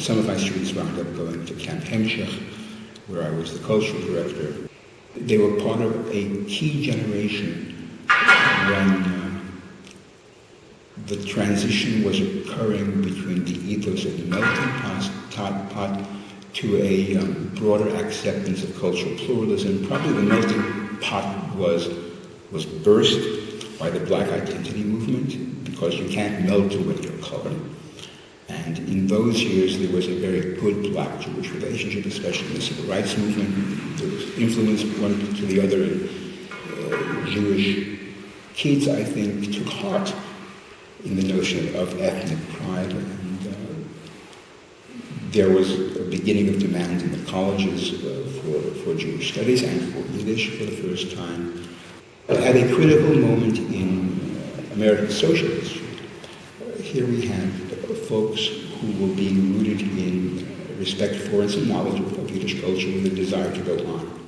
Some of my students wound up going to Camp Hemshech, where I was the cultural director. They were part of a key generation when the transition was occurring between the ethos of the melting pot to a broader acceptance of cultural pluralism. Probably the melting pot was burst by the Black Identity movement, because you can't melt away your color. And in those years, there was a very good Black-Jewish relationship, especially in the Civil Rights Movement. There was influence one to the other, and Jewish kids, I think, took heart in the notion of ethnic pride. And there was a beginning of demand in the colleges for Jewish studies and for Yiddish for the first time. At a critical moment in American social history, here we had folks who were being rooted in respect for and some knowledge of Yiddish culture with a desire to go on.